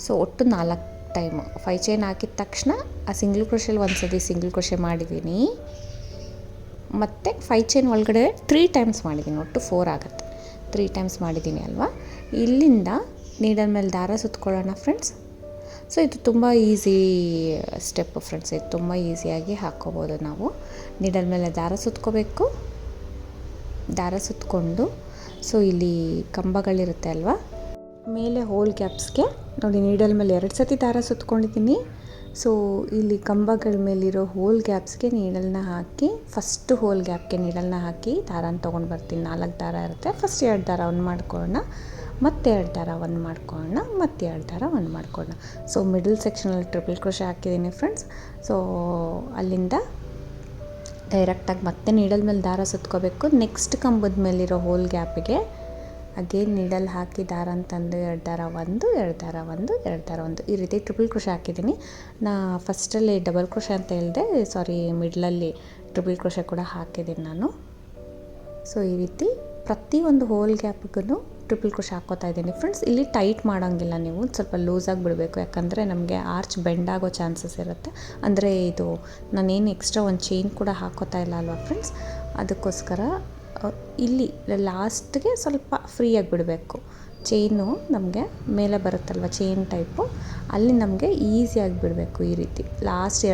A: ಸೊ ಒಟ್ಟು 4 ಟೈಮು 5 ಚೈನ್ ಹಾಕಿದ ತಕ್ಷಣ ಆ ಸಿಂಗಲ್ ಕ್ರೋಶೆಲ್ಲಿ ಒಂದು ಸತಿ ಸಿಂಗಲ್ ಕ್ರೋಶೆ ಮಾಡಿದ್ದೀನಿ. ಮತ್ತು 5 ಚೈನ್ ಒಳಗಡೆ 3 ಟೈಮ್ಸ್ ಮಾಡಿದ್ದೀನಿ, ಒಟ್ಟು 4 ಆಗುತ್ತೆ. 3 ಟೈಮ್ಸ್ ಮಾಡಿದ್ದೀನಿ ಅಲ್ವಾ. ಇಲ್ಲಿಂದ ನೀಡಲ್ ಮೇಲೆ ದಾರ ಸುತ್ಕೊಳ್ಳೋಣ ಫ್ರೆಂಡ್ಸ್. ಸೊ ಇದು ತುಂಬ ಈಸಿ ಸ್ಟೆಪ್ ಫ್ರೆಂಡ್ಸ್, ಇದು ತುಂಬ ಈಸಿಯಾಗಿ ಹಾಕ್ಕೋಬೋದು ನಾವು. ನೀಡಲ್ ಮೇಲೆ ದಾರ ಸುತ್ಕೋಬೇಕು. ದಾರ ಸುತ್ಕೊಂಡು ಸೊ ಇಲ್ಲಿ ಕಂಬಗಳಿರುತ್ತೆ ಅಲ್ವಾ, ಮೇಲೆ ಹೋಲ್ ಗ್ಯಾಪ್ಸ್ಗೆ ನೋಡಿ ನೀಡಲ್ ಮೇಲೆ 2 ಸತಿ ದಾರ ಸುತ್ಕೊಂಡಿದ್ದೀನಿ. ಸೊ ಇಲ್ಲಿ ಕಂಬಗಳ ಮೇಲಿರೋ ಹೋಲ್ ಗ್ಯಾಪ್ಸ್ಗೆ ನೀಡಲ್ನ ಹಾಕಿ, ಫಸ್ಟ್ ಹೋಲ್ ಗ್ಯಾಪ್ಗೆ ನೀಡಲ್ನ ಹಾಕಿ ದಾರನ ತೊಗೊಂಡು ಬರ್ತೀನಿ. 4 ದಾರ ಇರುತ್ತೆ. ಫಸ್ಟ್ 2 ದಾರ 1 ಮಾಡ್ಕೊಳ್ಳೋಣ, ಮತ್ತೆ 2 ದಾರ 1 ಮಾಡ್ಕೊಳ್ಳೋಣ, ಮತ್ತೆ 2 ದಾರ 1 ಮಾಡ್ಕೊಳ್ಳೋಣ. ಸೊ ಮಿಡಲ್ ಸೆಕ್ಷನಲ್ಲಿ ಟ್ರಿಪಲ್ ಕ್ರೋಶೆ ಹಾಕಿದ್ದೀನಿ ಫ್ರೆಂಡ್ಸ್. ಸೊ ಅಲ್ಲಿಂದ ಡೈರೆಕ್ಟಾಗಿ ಮತ್ತೆ ನೀಡಲ್ ಮೇಲೆ ದಾರ ಸುತ್ಕೋಬೇಕು. ನೆಕ್ಸ್ಟ್ ಕಂಬದ ಮೇಲಿರೋ ಹೋಲ್ ಗ್ಯಾಪಿಗೆ ಅಗೇನ್ ನೀಡಲ್ ಹಾಕಿ ದಾರ ಅಂತಂದು 2 ದಾರ 1, 2 ದಾರ 1, 2 ದಾರ 1, ಈ ರೀತಿ ಟ್ರಿಪಲ್ ಕ್ರೋಶೆ ಹಾಕಿದ್ದೀನಿ. ನಾ ಫಸ್ಟಲ್ಲಿ ಡಬಲ್ ಕ್ರೋಶೆ ಅಂತ ಹೇಳಿದೆ, ಸಾರಿ ಮಿಡ್ಲಲ್ಲಿ ಟ್ರಿಪಲ್ ಕ್ರೋಶೆ ಕೂಡ ಹಾಕಿದ್ದೀನಿ ನಾನು. ಸೊ ಈ ರೀತಿ ಪ್ರತಿಯೊಂದು ಹೋಲ್ ಗ್ಯಾಪ್ಗೂ ಟ್ರಿಪಲ್ ಕ್ರೋಶೆ ಹಾಕ್ಕೋತಾ ಇದ್ದೀನಿ ಫ್ರೆಂಡ್ಸ್. ಇಲ್ಲಿ ಟೈಟ್ ಮಾಡೋಂಗಿಲ್ಲ, ನೀವು ಸ್ವಲ್ಪ ಲೂಸಾಗಿ ಬಿಡಬೇಕು, ಯಾಕಂದರೆ ನಮಗೆ ಆರ್ಚ್ ಬೆಂಡ್ ಆಗೋ ಚಾನ್ಸಸ್ ಇರುತ್ತೆ. ಅಂದರೆ ಇದು ನಾನೇನು ಎಕ್ಸ್ಟ್ರಾ ಒಂದು ಚೈನ್ ಕೂಡ ಹಾಕೋತಾ ಇಲ್ಲ ಅಲ್ವಾ ಫ್ರೆಂಡ್ಸ್, ಅದಕ್ಕೋಸ್ಕರ ಇಲ್ಲಿ ಲಾಸ್ಟ್ಗೆ ಸ್ವಲ್ಪ ಫ್ರೀಯಾಗಿ ಬಿಡಬೇಕು. ಚೈನು ನಮಗೆ ಮೇಲೆ ಬರುತ್ತಲ್ವ ಚೈನ್ ಟೈಪು, ಅಲ್ಲಿ ನಮಗೆ ಈಸಿಯಾಗಿ ಬಿಡಬೇಕು. ಈ ರೀತಿ ಲಾಸ್ಟ್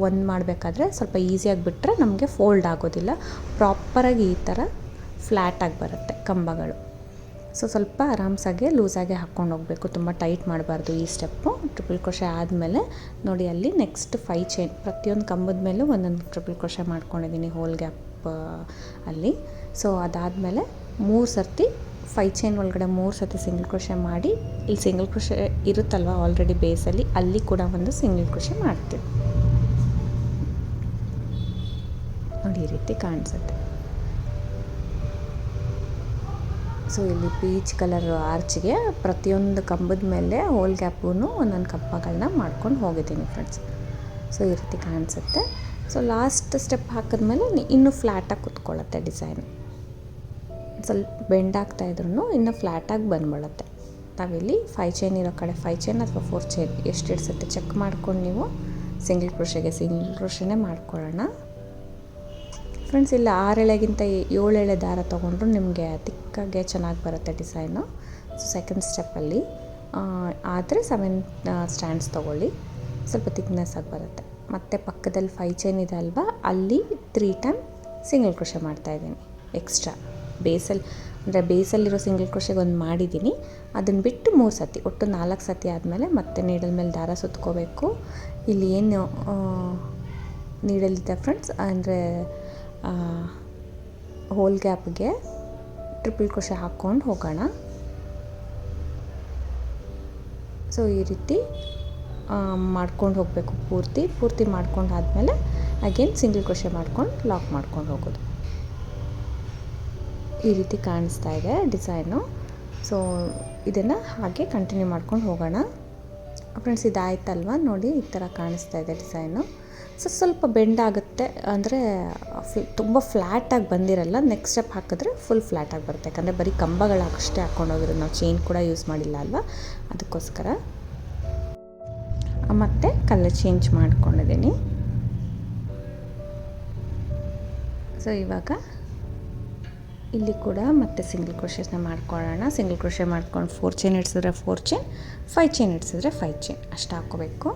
A: 1 ಮಾಡಬೇಕಾದ್ರೆ ಸ್ವಲ್ಪ ಈಸಿಯಾಗಿ ಬಿಟ್ಟರೆ ನಮಗೆ ಫೋಲ್ಡ್ ಆಗೋದಿಲ್ಲ, ಪ್ರಾಪರಾಗಿ ಈ ಥರ ಫ್ಲ್ಯಾಟಾಗಿ ಬರುತ್ತೆ ಕಂಬಗಳು. ಸೊ ಸ್ವಲ್ಪ ಆರಾಮ್ಸಾಗೆ ಲೂಸಾಗೆ ಹಾಕ್ಕೊಂಡು ಹೋಗಬೇಕು, ತುಂಬ ಟೈಟ್ ಮಾಡಬಾರ್ದು ಈ ಸ್ಟೆಪ್ಪು. ಟ್ರಿಪಲ್ ಕ್ರೋಶೆ ಆದಮೇಲೆ ನೋಡಿ ಅಲ್ಲಿ ನೆಕ್ಸ್ಟ್ 5 ಚೈನ್ ಪ್ರತಿಯೊಂದು ಕಂಬದ ಮೇಲೂ ಒಂದೊಂದು ಟ್ರಿಪಲ್ ಕ್ರೋಶೆ ಮಾಡ್ಕೊಂಡಿದ್ದೀನಿ ಹೋಲ್ ಗ್ಯಾಪ್ ಅಲ್ಲಿ. ಸೊ ಅದಾದಮೇಲೆ 3 ಸರ್ತಿ 5 ಚೈನ್ ಒಳಗಡೆ 3 ಸರ್ತಿ ಸಿಂಗಲ್ ಕ್ರೋಶೆ ಮಾಡಿ, ಇಲ್ಲಿ ಸಿಂಗಲ್ ಕ್ರೋಶೆ ಇರುತ್ತಲ್ವ ಆಲ್ರೆಡಿ ಬೇಸಲ್ಲಿ, ಅಲ್ಲಿ ಕೂಡ ಒಂದು ಸಿಂಗಲ್ ಕ್ರೋಶೆ ಮಾಡ್ತೀವಿ ನೋಡಿ, ಈ ರೀತಿ ಕಾಣಿಸುತ್ತೆ. ಸೊ ಇಲ್ಲಿ ಪೀಚ್ ಕಲರ್ ಆರ್ಚ್ಗೆ ಪ್ರತಿಯೊಂದು ಕಂಬದ ಮೇಲೆ ಹೋಲ್ ಗ್ಯಾಪೂ ಒಂದೊಂದು ಕಂಬಗಳನ್ನ ಮಾಡ್ಕೊಂಡು ಹೋಗಿದ್ದೀನಿ ಫ್ರೆಂಡ್ಸ್. ಸೊ ಈ ರೀತಿ ಕಾಣಿಸುತ್ತೆ. ಸೊ ಲಾಸ್ಟ್ ಸ್ಟೆಪ್ ಹಾಕಿದ್ಮೇಲೆ ಇನ್ನೂ ಫ್ಲ್ಯಾಟಾಗಿ ಕುತ್ಕೊಳ್ಳುತ್ತೆ ಡಿಸೈನು. ಸ್ವಲ್ಪ ಬೆಂಡ್ ಆಗ್ತಾಯಿದ್ರೂ ಇನ್ನೂ ಫ್ಲ್ಯಾಟಾಗಿ ಬಂದ್ಬಿಡುತ್ತೆ. ನಾವಿಲ್ಲಿ 5 ಚೈನ್ ಇರೋ ಕಡೆ 5 ಚೈನ್ ಅಥವಾ 4 ಚೈನ್ ಎಷ್ಟು ಇಡ್ಸುತ್ತೆ ಚೆಕ್ ಮಾಡ್ಕೊಂಡು ನೀವು ಸಿಂಗಲ್ ಕ್ರೋಶೆನೇ ಮಾಡ್ಕೊಳ್ಳೋಣ ಫ್ರೆಂಡ್ಸ್. ಇಲ್ಲಿ 6 ಎಳೆಗಿಂತ 7 ಎಳೆ ದಾರ ತೊಗೊಂಡ್ರು ನಿಮಗೆ ತಿಕ್ಕಾಗೆ ಚೆನ್ನಾಗಿ ಬರುತ್ತೆ ಡಿಸೈನು. ಸೊ ಸೆಕೆಂಡ್ ಸ್ಟೆಪ್ಪಲ್ಲಿ ಆದರೆ 7 ಸ್ಟ್ಯಾಂಡ್ಸ್ ತೊಗೊಳ್ಳಿ, ಸ್ವಲ್ಪ ತಿಕ್ನೆಸ್ ಆಗಿ ಬರುತ್ತೆ. ಮತ್ತು ಪಕ್ಕದಲ್ಲಿ 5 ಚೈನ್ ಇದೆ ಅಲ್ವಾ, ಅಲ್ಲಿ 3 ಟೈಮ್ ಸಿಂಗಲ್ ಕ್ರೋಶೆ ಮಾಡ್ತಾಯಿದ್ದೀನಿ ಎಕ್ಸ್ಟ್ರಾ. ಬೇಸಲ್ಲಿರೋ ಸಿಂಗಲ್ ಕ್ರೋಶೆಗೆ ಒಂದು ಮಾಡಿದ್ದೀನಿ, ಅದನ್ನು ಬಿಟ್ಟು 3 ಸತಿ, ಒಟ್ಟು 4 ಸತಿ ಆದಮೇಲೆ ಮತ್ತೆ ನೀಡಲ್ ಮೇಲೆ ದಾರ ಸುತ್ಕೋಬೇಕು. ಇಲ್ಲಿ ಏನು ನೀಡಲಿದೆ ಫ್ರೆಂಡ್ಸ್ ಅಂದರೆ ಹೋಲ್ ಗ್ಯಾಪ್ಗೆ ಟ್ರಿಪಲ್ ಕ್ರೋಶೆ ಹಾಕ್ಕೊಂಡು ಹೋಗೋಣ. ಸೊ ಈ ರೀತಿ ಮಾಡ್ಕೊಂಡು ಹೋಗಬೇಕು. ಪೂರ್ತಿ ಮಾಡ್ಕೊಂಡು ಆದಮೇಲೆ ಅಗೇನ್ ಸಿಂಗಲ್ ಕ್ರೋಶೆ ಮಾಡ್ಕೊಂಡು ಲಾಕ್ ಮಾಡ್ಕೊಂಡು ಹೋಗೋದು. ಈ ರೀತಿ ಕಾಣಿಸ್ತಾ ಇದೆ ಡಿಸೈನು. ಸೊ ಇದನ್ನು ಹಾಗೆ ಕಂಟಿನ್ಯೂ ಮಾಡ್ಕೊಂಡು ಹೋಗೋಣ ಫ್ರೆಂಡ್ಸ್. ಇದಾಯ್ತಲ್ವ ನೋಡಿ, ಈ ಥರ ಕಾಣಿಸ್ತಾ ಇದೆ ಡಿಸೈನು. ಸೊ ಸ್ವಲ್ಪ ಬೆಂಡ್ ಆಗುತ್ತೆ, ಅಂದರೆ ತುಂಬ ಫ್ಲ್ಯಾಟಾಗಿ ಬಂದಿರಲ್ಲ. ನೆಕ್ಸ್ಟ್ ಸ್ಟೆಪ್ ಹಾಕಿದ್ರೆ ಫುಲ್ ಫ್ಲ್ಯಾಟಾಗಿ ಬರುತ್ತೆ, ಯಾಕಂದರೆ ಬರೀ ಕಂಬಗಳಷ್ಟೇ ಹಾಕ್ಕೊಂಡೋಗಿರೋದು, ನಾವು ಚೈನ್ ಕೂಡ ಯೂಸ್ ಮಾಡಿಲ್ಲ ಅಲ್ವಾ, ಅದಕ್ಕೋಸ್ಕರ. ಮತ್ತು ಕಲರ್ ಚೇಂಜ್ ಮಾಡ್ಕೊಂಡಿದ್ದೀನಿ. ಸೊ ಇವಾಗ ಇಲ್ಲಿ ಕೂಡ ಮತ್ತೆ ಸಿಂಗಲ್ ಕ್ರೋಶೆನ ಮಾಡ್ಕೊಳ್ಳೋಣ. ಸಿಂಗಲ್ ಕ್ರೋಶೆ ಮಾಡ್ಕೊಂಡು 4 ಚೈನ್ ಇಡ್ಸಿದ್ರೆ 4 ಚೈನ್, 5 ಚೈನ್ ಇಡ್ಸಿದ್ರೆ 5 ಚೈನ್ ಅಷ್ಟು ಹಾಕ್ಕೋಬೇಕು.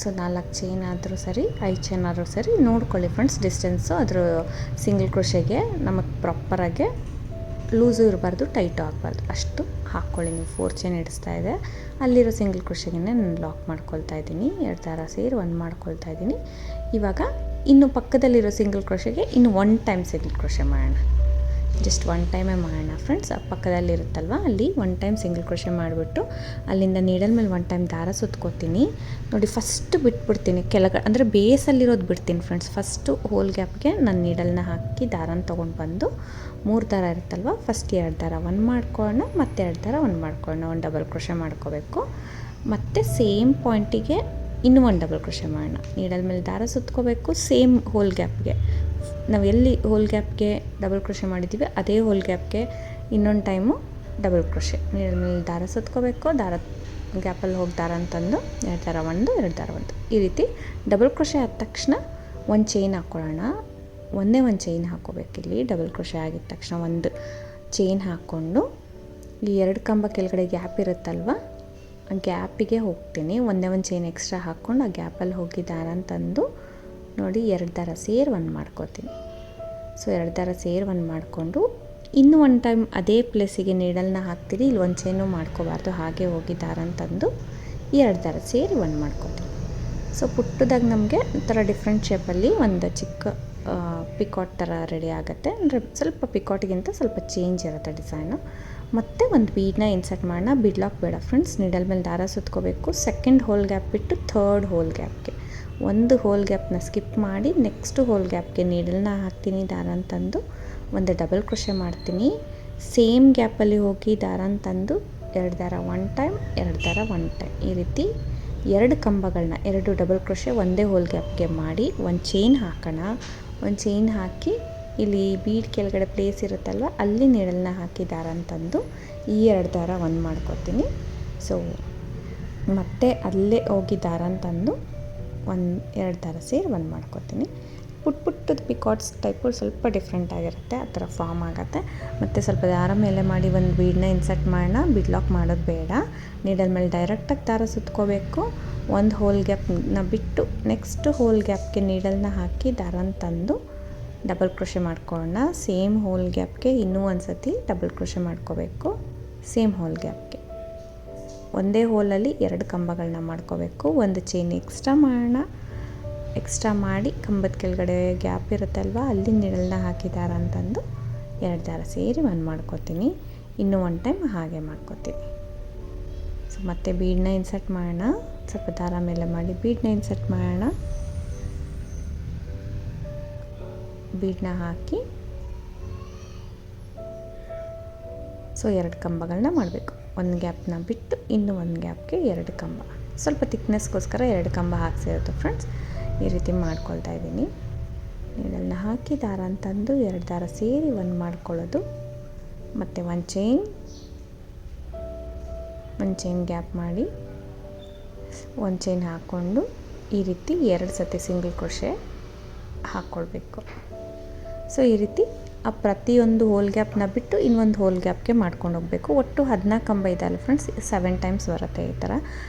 A: ಸೊ 4 ಚೈನ್ ಆದರೂ ಸರಿ, 5 ಚೈನ್ ಆದರೂ ಸರಿ ನೋಡ್ಕೊಳ್ಳಿ ಫ್ರೆಂಡ್ಸ್ ಡಿಸ್ಟೆನ್ಸು. ಅದ್ರ ಸಿಂಗಲ್ ಕ್ರೋಶೆಗೆ ನಮಗೆ ಪ್ರಾಪರಾಗೆ ಲೂಸು ಇರಬಾರ್ದು, ಟೈಟು ಆಗಬಾರ್ದು, ಅಷ್ಟು ಹಾಕ್ಕೊಳ್ಳಿ ನೀವು. 4 ಚೈನ್ ಇಡಿಸ್ತಾ ಇದೆ, ಅಲ್ಲಿರೋ ಸಿಂಗಲ್ ಕ್ರೋಶೆಗೆ ನಾನು ಲಾಕ್ ಮಾಡ್ಕೊಳ್ತಾ ಇದ್ದೀನಿ. 2 ದಾರ ಸೇರಿ 1 ಮಾಡ್ಕೊಳ್ತಾ ಇದ್ದೀನಿ. ಇವಾಗ ಇನ್ನು ಪಕ್ಕದಲ್ಲಿರೋ ಸಿಂಗಲ್ ಕ್ರೋಶೆಗೆ ಇನ್ನು 1 ಟೈಮ್ ಸಿಂಗಲ್ ಕ್ರೋಶೆ ಮಾಡೋಣ. ಜಸ್ಟ್ 1 ಟೈಮೇ ಮಾಡೋಣ ಫ್ರೆಂಡ್ಸ್. ಆ ಪಕ್ಕದಲ್ಲಿರುತ್ತಲ್ವ ಅಲ್ಲಿ 1 ಟೈಮ್ ಸಿಂಗಲ್ ಕ್ರೋಶೆ ಮಾಡಿಬಿಟ್ಟು ಅಲ್ಲಿಂದ ನೀಡಲ್ ಮೇಲೆ 1 ಟೈಮ್ ದಾರ ಸುತ್ಕೋತೀನಿ. ನೋಡಿ ಫಸ್ಟ್ ಬಿಟ್ಬಿಡ್ತೀನಿ ಕೆಳಗಡೆ, ಅಂದರೆ ಬೇಸಲ್ಲಿರೋದು ಬಿಡ್ತೀನಿ ಫ್ರೆಂಡ್ಸ್. ಫಸ್ಟು ಹೋಲ್ ಗ್ಯಾಪ್ಗೆ ನಾನು ನೀಡಲ್ನ ಹಾಕಿ ದಾರನ ತೊಗೊಂಡು ಬಂದು 3 ದಾರ ಇರುತ್ತಲ್ವ, ಫಸ್ಟ್ 2 ದಾರ 1 ಮಾಡ್ಕೊಳ್ಳೋಣ, ಮತ್ತು 2 ದಾರ 1 ಮಾಡ್ಕೊಳ್ಳೋಣ. 1 ಡಬಲ್ ಕ್ರೋಶೆ ಮಾಡ್ಕೋಬೇಕು. ಮತ್ತು ಸೇಮ್ ಪಾಯಿಂಟಿಗೆ ಇನ್ನೂ 1 ಡಬಲ್ ಕ್ರೋಶೆ ಮಾಡೋಣ. ನೀಡಲ್ ಮೇಲೆ ದಾರ ಸುತ್ಕೋಬೇಕು, ಸೇಮ್ ಹೋಲ್ ಗ್ಯಾಪ್ಗೆ. ನಾವು ಎಲ್ಲಿ ಹೋಲ್ ಗ್ಯಾಪ್ಗೆ ಡಬಲ್ ಕ್ರೋಶೆ ಮಾಡಿದ್ದೀವಿ ಅದೇ ಹೋಲ್ ಗ್ಯಾಪ್ಗೆ ಇನ್ನೊಂದು ಟೈಮು ಡಬಲ್ ಕ್ರೋಶೆ. ನೀಡಲ್ ಮೇಲೆ ದಾರ ಸುತ್ಕೋಬೇಕು, ದಾರ ಗ್ಯಾಪಲ್ಲಿ ಹೋಗಿ ದಾರ ಅಂತಂದು 2 ದಾರ 1, 2 ದಾರ 1 ಈ ರೀತಿ ಡಬಲ್ ಕ್ರೋಶೆ ಆದ ತಕ್ಷಣ 1 ಚೈನ್ ಹಾಕ್ಕೊಳ್ಳೋಣ. ಒಂದೇ 1 ಚೈನ್ ಹಾಕ್ಕೋಬೇಕಿಲ್ಲಿ. ಡಬಲ್ ಕ್ರೋಶೆ ಆಗಿದ ತಕ್ಷಣ 1 ಚೈನ್ ಹಾಕ್ಕೊಂಡು ಈ 2 ಕಂಬ ಕೆಳಗಡೆ ಗ್ಯಾಪ್ ಇರುತ್ತಲ್ವ, ಆ ಗ್ಯಾಪಿಗೆ ಹೋಗ್ತೀನಿ. ಒಂದೇ 1 ಚೈನ್ ಎಕ್ಸ್ಟ್ರಾ ಹಾಕ್ಕೊಂಡು ಆ ಗ್ಯಾಪಲ್ಲಿ ಹೋಗಿ ದಾರ ಅಂತಂದು ನೋಡಿ 2 ದಾರ ಸೇರಿ 1 ಮಾಡ್ಕೋತೀನಿ. ಸೊ 2 ದಾರ ಸೇರಿ 1 ಮಾಡಿಕೊಂಡು ಇನ್ನೂ 1 ಟೈಮ್ ಅದೇ ಪ್ಲೇಸಿಗೆ ನೀಡಲ್ನ ಹಾಕ್ತೀನಿ. ಇಲ್ಲಿ 1 ಚೈನು ಮಾಡ್ಕೋಬಾರ್ದು, ಹಾಗೆ ಹೋಗಿ ದಾರ ಅಂತಂದು 2 ದಾರ ಸೇರಿ 1 ಮಾಡ್ಕೋತೀನಿ. ಸೊ ಪುಟ್ಟದಾಗಿ ನಮಗೆ ಒಂಥರ ಡಿಫ್ರೆಂಟ್ ಶೇಪಲ್ಲಿ ಒಂದು ಚಿಕ್ಕ ಪಿಕಾಟ್ ಥರ ರೆಡಿ ಆಗುತ್ತೆ. ಅಂದರೆ ಸ್ವಲ್ಪ ಪಿಕಾಟ್ಗಿಂತ ಸ್ವಲ್ಪ ಚೇಂಜ್ ಇರುತ್ತೆ ಡಿಸೈನು. ಮತ್ತು ಒಂದು ಬೀಡನ್ನ ಇನ್ಸರ್ಟ್ ಮಾಡೋಣ. ಬಿಡ್ಲಾಕ್ ಬೇಡ ಫ್ರೆಂಡ್ಸ್, ನೀಡಲ್ ಮೇಲೆ ದಾರ ಸುತ್ಕೋಬೇಕು. ಸೆಕೆಂಡ್ ಹೋಲ್ ಗ್ಯಾಪ್ ಬಿಟ್ಟು ಥರ್ಡ್ ಹೋಲ್ ಗ್ಯಾಪ್ಗೆ 1 ಹೋಲ್ ಗ್ಯಾಪ್ನ ಸ್ಕಿಪ್ ಮಾಡಿ ನೆಕ್ಸ್ಟ್ ಹೋಲ್ ಗ್ಯಾಪ್ಗೆ ನೀಡಲ್ನ ಹಾಕ್ತೀನಿ. ದಾರ ಅಂತಂದು 1 ಡಬಲ್ ಕ್ರೋಶೆ ಮಾಡ್ತೀನಿ. ಸೇಮ್ ಗ್ಯಾಪಲ್ಲಿ ಹೋಗಿ ದಾರ ಅಂತಂದು 2 ದಾರ 1 ಟೈಮ್, 2 ದಾರ 1 ಟೈಮ್ ಈ ರೀತಿ 2 ಕಂಬಗಳನ್ನ 2 ಡಬಲ್ ಕ್ರೋಶೆ ಒಂದೇ ಹೋಲ್ ಗ್ಯಾಪ್ಗೆ ಮಾಡಿ 1 ಚೈನ್ ಹಾಕೋಣ. 1 ಚೈನ್ ಹಾಕಿ ಇಲ್ಲಿ ಬೀಡ್ ಕೆಳಗಡೆ ಪ್ಲೇಸ್ ಇರುತ್ತಲ್ವ ಅಲ್ಲಿ ನೀಡಲ್ನ ಹಾಕಿ ದಾರ ಅಂತಂದು ಈ 2 ದಾರ 1 ಮಾಡ್ಕೊತೀನಿ. ಸೊ ಮತ್ತೆ ಅಲ್ಲೇ ಹೋಗಿ ದಾರ ಅಂತಂದು 2 ದಾರ ಸೇರಿ 1 ಮಾಡ್ಕೊತೀನಿ. ಪುಟ್ಟದ ಪಿಕಾಟ್ಸ್ ಟೈಪು ಸ್ವಲ್ಪ ಡಿಫ್ರೆಂಟ್ ಆಗಿರುತ್ತೆ, ಆ ಥರ ಫಾರ್ಮ್ ಆಗುತ್ತೆ. ಮತ್ತು ಸ್ವಲ್ಪ ದಾರ ಮೇಲೆ ಮಾಡಿ ಒಂದು ಬೀಡನ್ನ ಇನ್ಸರ್ಟ್ ಮಾಡೋಣ. ಬೀಡ್ ಲಾಕ್ ಮಾಡೋದು ಬೇಡ, ನೀಡಲ್ ಮೇಲೆ ಡೈರೆಕ್ಟಾಗಿ ದಾರ ಸುತ್ಕೋಬೇಕು. 1 ಹೋಲ್ ಗ್ಯಾಪ್ನ ಬಿಟ್ಟು ನೆಕ್ಸ್ಟ್ ಹೋಲ್ ಗ್ಯಾಪ್ಗೆ ನೀಡಲ್ನ ಹಾಕಿ ದಾರ ಅಂತಂದು ಡಬಲ್ ಕ್ರೋಶೆ ಮಾಡ್ಕೊಳ್ಳೋಣ. ಸೇಮ್ ಹೋಲ್ ಗ್ಯಾಪ್ಗೆ ಇನ್ನೂ 1 ಸತಿ ಡಬಲ್ ಕ್ರೋಶೆ ಮಾಡ್ಕೋಬೇಕು. ಸೇಮ್ ಹೋಲ್ ಗ್ಯಾಪ್ಗೆ ಒಂದೇ ಹೋಲಲ್ಲಿ 2 ಕಂಬಗಳನ್ನ ಮಾಡ್ಕೋಬೇಕು. 1 ಚೈನ್ ಎಕ್ಸ್ಟ್ರಾ ಮಾಡೋಣ. ಎಕ್ಸ್ಟ್ರಾ ಮಾಡಿ ಕಂಬದ ಕೆಳಗಡೆ ಗ್ಯಾಪ್ ಇರುತ್ತಲ್ವ ಅಲ್ಲಿ ನೀಡಲ್ನ ಹಾಕಿದಾರ ಅಂತಂದು 2 ದಾರ ಸೇರಿ 1 ಮಾಡ್ಕೋತೀನಿ. ಇನ್ನೂ 1 ಟೈಮ್ ಹಾಗೆ ಮಾಡ್ಕೋತೀನಿ. ಸೊ ಮತ್ತೆ ಬೀಡನ್ನ ಇನ್ಸರ್ಟ್ ಮಾಡೋಣ. ಸ್ವಲ್ಪ ದಾರ ಮೇಲೆ ಮಾಡಿ ಬೀಡನ್ನ ಇನ್ಸರ್ಟ್ ಮಾಡೋಣ. ಬೀಡನ್ನ ಹಾಕಿ ಸೊ 2 ಕಂಬಗಳನ್ನ ಮಾಡಬೇಕು. ಒಂದು ಗ್ಯಾಪ್ನ ಬಿಟ್ಟು ಇನ್ನೂ ಒಂದು ಗ್ಯಾಪ್ಗೆ 2 ಕಂಬ. ಸ್ವಲ್ಪ ತಿಕ್ನೆಸ್ಗೋಸ್ಕರ 2 ಕಂಬ ಹಾಕ್ಸಿರೋದು ಫ್ರೆಂಡ್ಸ್. ಈ ರೀತಿ ಮಾಡ್ಕೊಳ್ತಾ ಇದ್ದೀನಿ. ನೀಡಲ್ನ ಹಾಕಿ ದಾರ ಅಂತಂದು 2 ದಾರ ಸೇರಿ ಒಂದು ಮಾಡ್ಕೊಳ್ಳೋದು, ಮತ್ತು ಒಂದು ಚೈನ್ ಗ್ಯಾಪ್ ಮಾಡಿ ಒಂದು ಚೈನ್ ಹಾಕ್ಕೊಂಡು ಈ ರೀತಿ 2 ಸತಿ ಸಿಂಗಲ್ ಕ್ರೋಶೆ ಹಾಕ್ಕೊಳ್ಬೇಕು. ಸೊ ಈ ರೀತಿ ಆ ಪ್ರತಿಯೊಂದು ಹೋಲ್ ಗ್ಯಾಪ್ನ ಬಿಟ್ಟು ಇನ್ನೊಂದು ಹೋಲ್ ಗ್ಯಾಪ್ಗೆ ಮಾಡ್ಕೊಂಡು ಹೋಗಬೇಕು. ಒಟ್ಟು 14 ಕಂಬ ಇದೆ ಅಲ್ಲ ಫ್ರೆಂಡ್ಸ್, 7 ಟೈಮ್ಸ್ ಬರುತ್ತೆ ಈ ಥರ.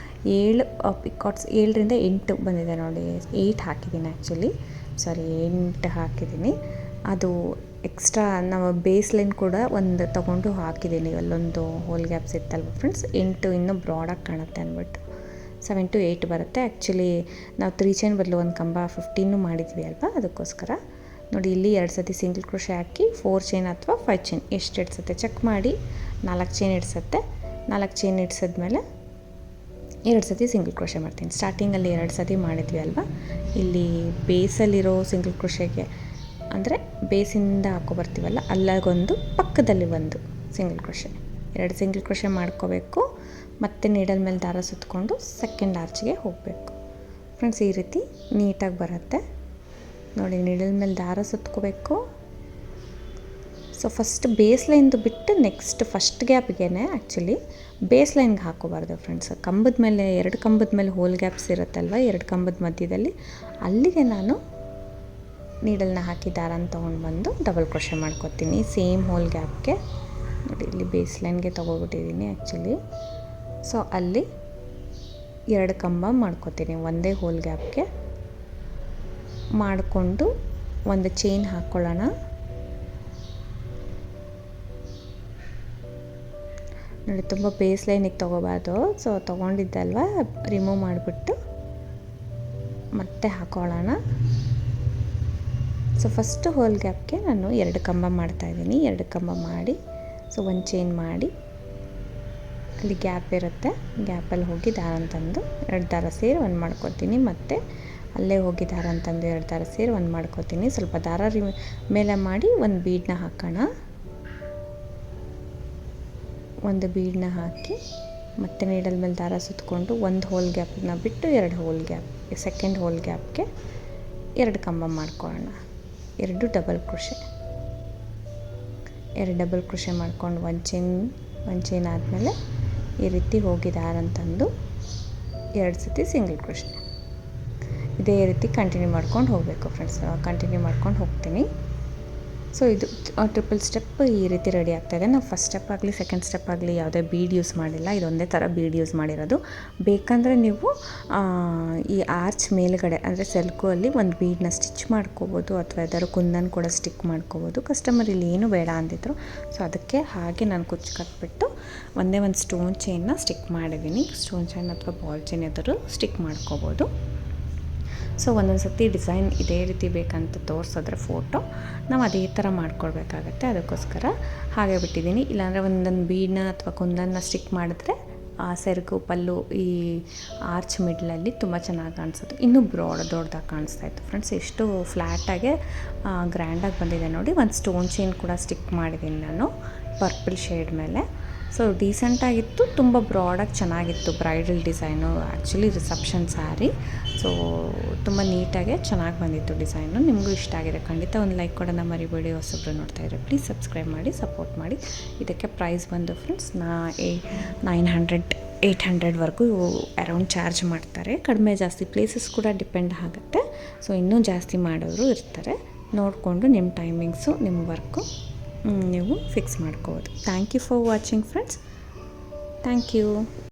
A: 7 ಪಿಕಾಟ್ಸ್, 7ರಿಂದ 8 ಬಂದಿದೆ ನೋಡಿ. 8 ಹಾಕಿದ್ದೀನಿ ಆ್ಯಕ್ಚುಲಿ, 8 ಹಾಕಿದ್ದೀನಿ. ಅದು ಎಕ್ಸ್ಟ್ರಾ ನಾವು ಬೇಸ್ ಲೈನ್ ಕೂಡ ಒಂದು ತೊಗೊಂಡು ಹಾಕಿದ್ದೀನಿ. ಅಲ್ಲೊಂದು ಹೋಲ್ ಗ್ಯಾಪ್ಸ್ ಇತ್ತಲ್ವ ಫ್ರೆಂಡ್ಸ್, 8 ಇನ್ನೂ ಬ್ರಾಡಾಗಿ ಕಾಣುತ್ತೆ ಅಂದ್ಬಿಟ್ಟು 7 to 8 ಬರುತ್ತೆ. ಆ್ಯಕ್ಚುಲಿ ನಾವು 3 ಚೈನ್ ಬದಲು ಒಂದು ಕಂಬ 15 ಮಾಡಿದ್ವಿ ಅಲ್ವಾ, ಅದಕ್ಕೋಸ್ಕರ ನೋಡಿ ಇಲ್ಲಿ 2 ಸತಿ ಸಿಂಗಲ್ ಕ್ರೋಶೆ ಹಾಕಿ 4 ಚೈನ್ ಅಥವಾ 5 ಚೈನ್ ಎಷ್ಟು ಇಡ್ಸುತ್ತೆ ಚೆಕ್ ಮಾಡಿ. 4 ಚೈನ್ ಇಡ್ಸುತ್ತೆ. 4 ಚೈನ್ ಇಡ್ಸಿದ್ಮೇಲೆ 2 ಸತಿ ಸಿಂಗಲ್ ಕ್ರೋಶೆ ಮಾಡ್ತೀನಿ. ಸ್ಟಾರ್ಟಿಂಗಲ್ಲಿ 2 ಸತಿ ಮಾಡಿದ್ವಿ ಅಲ್ವಾ, ಇಲ್ಲಿ ಬೇಸಲ್ಲಿರೋ ಸಿಂಗಲ್ ಕ್ರೋಶೆಗೆ ಅಂದರೆ ಬೇಸಿಂದ ಹಾಕೊಬರ್ತೀವಲ್ಲ ಅಲ್ಲಾಗೊಂದು, ಪಕ್ಕದಲ್ಲಿ ಒಂದು ಸಿಂಗಲ್ ಕ್ರೋಶೆ, 2 ಸಿಂಗಲ್ ಕ್ರೋಶೆ ಮಾಡ್ಕೋಬೇಕು. ಮತ್ತು ನೀಡಲ್ ಮೇಲೆ ದಾರ ಸುತ್ತಕೊಂಡು ಸೆಕೆಂಡ್ ಆರ್ಚ್ಗೆ ಹೋಗಬೇಕು ಫ್ರೆಂಡ್ಸ್. ಈ ರೀತಿ ನೀಟಾಗಿ ಬರುತ್ತೆ ನೋಡಿ. ನೀಡಲ್ ಮೇಲೆ ದಾರ ಸುತ್ಕೋಬೇಕು. ಸೊ ಫಸ್ಟ್ ಬೇಸ್ ಲೈನ್ದು ಬಿಟ್ಟು ನೆಕ್ಸ್ಟ್ ಫಸ್ಟ್ ಗ್ಯಾಪ್ಗೆ ಆ್ಯಕ್ಚುಲಿ ಬೇಸ್ ಲೈನ್ಗೆ ಹಾಕೋಬಾರ್ದು ಫ್ರೆಂಡ್ಸ್. ಕಂಬದ ಮೇಲೆ 2 ಕಂಬದ ಮೇಲೆ ಹೋಲ್ ಗ್ಯಾಪ್ಸ್ ಇರುತ್ತಲ್ವ, 2 ಕಂಬದ ಮಧ್ಯದಲ್ಲಿ, ಅಲ್ಲಿಗೆ ನಾನು ನೀಡಲ್ನ ಹಾಕಿ ದಾರನ ತೊಗೊಂಡು ಬಂದು ಡಬಲ್ ಕ್ರೋಶೆ ಮಾಡ್ಕೊತೀನಿ ಸೇಮ್ ಹೋಲ್ ಗ್ಯಾಪ್ಗೆ. ನೋಡಿ ಇಲ್ಲಿ ಬೇಸ್ ಲೈನ್ಗೆ ತೊಗೊಬಿಟ್ಟಿದ್ದೀನಿ ಆ್ಯಕ್ಚುಲಿ. ಸೊ ಅಲ್ಲಿ 2 ಕಂಬ ಮಾಡ್ಕೊತೀನಿ ಒಂದೇ ಹೋಲ್ ಗ್ಯಾಪ್ಗೆ ಮಾಡಿಕೊಂಡು ಒಂದು ಚೈನ್ ಹಾಕ್ಕೊಳ್ಳೋಣ. ನೋಡಿ ತುಂಬ ಬೇಸ್ ಲೈನಿಗೆ ತೊಗೋಬಾರ್ದು. ಸೊ ತೊಗೊಂಡಿದ್ದಲ್ವ ರಿಮೂವ್ ಮಾಡಿಬಿಟ್ಟು ಮತ್ತೆ ಹಾಕೊಳ್ಳೋಣ. ಸೊ ಫಸ್ಟ್ ಹೋಲ್ ಗ್ಯಾಪ್ಗೆ ನಾನು 2 ಕಂಬ ಮಾಡ್ತಾಯಿದ್ದೀನಿ. 2 ಕಂಬ ಮಾಡಿ ಸೊ ಒಂದು ಚೈನ್ ಮಾಡಿ ಅಲ್ಲಿ ಗ್ಯಾಪ್ ಇರುತ್ತೆ, ಗ್ಯಾಪಲ್ಲಿ ಹೋಗಿ ದಾರ ಅಂತಂದು 2 ದಾರ ಸೇರಿ ಒಂದು ಮಾಡ್ಕೊತೀನಿ. ಮತ್ತು ಅಲ್ಲೇ ಹೋಗಿ ದಾರ ಅಂತಂದು 2 ದಾರ ಸೇರಿ ಒಂದು ಮಾಡ್ಕೊತೀನಿ. ಸ್ವಲ್ಪ ದಾರ ಮೇಲೆ ಮಾಡಿ ಒಂದು ಬೀಡನ್ನ ಹಾಕೋಣ. ಒಂದು ಬೀಡನ್ನ ಹಾಕಿ ಮತ್ತು ನೀಡಲ್ ಮೇಲೆ ದಾರ ಸುತ್ತಕೊಂಡು ಒಂದು ಹೋಲ್ ಗ್ಯಾಪನ್ನ ಬಿಟ್ಟು 2 ಹೋಲ್ ಗ್ಯಾಪ್, ಸೆಕೆಂಡ್ ಹೋಲ್ ಗ್ಯಾಪ್ಗೆ 2 ಕಂಬ ಮಾಡ್ಕೊಳ್ಳೋಣ. 2 ಡಬಲ್ ಕ್ರೋಶೆ, 2 ಡಬಲ್ ಕ್ರೋಶೆ ಮಾಡ್ಕೊಂಡು ಒಂದು ಚೈನ್ ಆದಮೇಲೆ ಈ ರೀತಿ ಹೋಗಿ ದಾರ ಅಂತಂದು 2 ಸತಿ ಸಿಂಗಲ್ ಕ್ರೋಶೆ. ಇದೇ ರೀತಿ ಕಂಟಿನ್ಯೂ ಮಾಡ್ಕೊಂಡು ಹೋಗಬೇಕು ಫ್ರೆಂಡ್ಸ್. ಕಂಟಿನ್ಯೂ ಮಾಡ್ಕೊಂಡು ಹೋಗ್ತೀನಿ. ಸೊ ಇದು ಟ್ರಿಪಲ್ ಸ್ಟೆಪ್ ಈ ರೀತಿ ರೆಡಿ ಆಗ್ತಾಯಿದೆ. ನಾವು ಫಸ್ಟ್ ಸ್ಟೆಪ್ ಆಗಲಿ ಸೆಕೆಂಡ್ ಸ್ಟೆಪ್ ಆಗಲಿ ಯಾವುದೇ ಬೀಡ್ ಯೂಸ್ ಮಾಡಿಲ್ಲ, ಇದೊಂದೇ ಥರ ಬೀಡ್ ಯೂಸ್ ಮಾಡಿರೋದು. ಬೇಕಂದರೆ ನೀವು ಈ ಆರ್ಚ್ ಮೇಲುಗಡೆ ಅಂದರೆ ಸೆಲ್ಕು ಅಲ್ಲಿ ಒಂದು ಬೀಡನ್ನ ಸ್ಟಿಚ್ ಮಾಡ್ಕೋಬೋದು, ಅಥವಾ ಯಾವ್ದಾದ್ರು ಕುಂದನ್ ಕೂಡ ಸ್ಟಿಕ್ ಮಾಡ್ಕೋಬೋದು. ಕಸ್ಟಮರ್ ಇಲ್ಲಿ ಏನು ಬೇಡ ಅಂದಿದ್ರು, ಸೊ ಅದಕ್ಕೆ ಹಾಗೆ ನಾನು ಕುಚ್ಚು ಕಟ್ಬಿಟ್ಟು ಒಂದೇ ಒಂದು ಸ್ಟೋನ್ ಚೈನ್ನ ಸ್ಟಿಕ್ ಮಾಡಿದ್ದೀನಿ. ಸ್ಟೋನ್ ಚೈನ್ ಅಥವಾ ಬಾಲ್ ಚೈನ್ ಯಾವ್ದಾದ್ರು ಸ್ಟಿಕ್ ಮಾಡ್ಕೋಬೋದು. ಸೊ ಒಂದೊಂದು ಸರ್ತಿ ಡಿಸೈನ್ ಇದೇ ರೀತಿ ಬೇಕಂತ ತೋರಿಸಿದ್ರೆ ಫೋಟೋ ನಾವು ಅದೇ ಥರ ಮಾಡ್ಕೊಳ್ಬೇಕಾಗತ್ತೆ. ಅದಕ್ಕೋಸ್ಕರ ಹಾಗೆ ಬಿಟ್ಟಿದ್ದೀನಿ. ಇಲ್ಲಾಂದರೆ ಒಂದೊಂದು ಬೀಡನ್ನ ಅಥವಾ ಕುಂದನ್ನ ಸ್ಟಿಕ್ ಮಾಡಿದ್ರೆ ಆ ಸೆರಗು ಪಲ್ಲು ಈ ಆರ್ಚ್ ಮಿಡ್ಲಲ್ಲಿ ತುಂಬ ಚೆನ್ನಾಗಿ ಕಾಣಿಸೋದು. ಇನ್ನೂ ದೊಡ್ಡದಾಗಿ ಕಾಣಿಸ್ತಾ ಇತ್ತು ಫ್ರೆಂಡ್ಸ್. ಎಷ್ಟು ಫ್ಲ್ಯಾಟಾಗೆ ಗ್ರ್ಯಾಂಡಾಗಿ ಬಂದಿದೆ ನೋಡಿ. ಒಂದು ಸ್ಟೋನ್ ಚೈನ್ ಕೂಡ ಸ್ಟಿಕ್ ಮಾಡಿದ್ದೀನಿ ನಾನು ಪರ್ಪಲ್ ಶೇಡ್ ಮೇಲೆ. ಸೊ ಡೀಸೆಂಟಾಗಿತ್ತು, ತುಂಬ ಬ್ರಾಡಾಗಿ ಚೆನ್ನಾಗಿತ್ತು. Bridal design, actually reception sari. So ತುಂಬ ನೀಟಾಗೆ ಚೆನ್ನಾಗಿ ಬಂದಿತ್ತು ಡಿಸೈನು. ನಿಮಗೂ ಇಷ್ಟ ಆಗಿದೆ ಖಂಡಿತ ಒಂದು ಲೈಕ್ ಕೊಡೋಣ ಮರಿಬೇಡಿ. ಹೊಸಬ್ರು ನೋಡ್ತಾ ಇದ್ರೆ ಪ್ಲೀಸ್ ಸಬ್ಸ್ಕ್ರೈಬ್ ಮಾಡಿ, ಸಪೋರ್ಟ್ ಮಾಡಿ. ಇದಕ್ಕೆ ಪ್ರೈಸ್ ಬಂದು ಫ್ರೆಂಡ್ಸ್ 900-800ವರೆಗೂ ಅರೌಂಡ್ ಚಾರ್ಜ್ ಮಾಡ್ತಾರೆ. ಕಡಿಮೆ ಜಾಸ್ತಿ ಪ್ಲೇಸಸ್ ಕೂಡ ಡಿಪೆಂಡ್ ಆಗುತ್ತೆ. ಸೊ ಇನ್ನೂ ಜಾಸ್ತಿ ಮಾಡೋರು ಇರ್ತಾರೆ. ನೋಡಿಕೊಂಡು ನಿಮ್ಮ ಟೈಮಿಂಗ್ಸು ನಿಮ್ಮ ವರ್ಕು ನೀವು ಫಿಕ್ಸ್ ಮಾಡ್ಕೋಬೋದು. Thank you for watching friends. Thank you.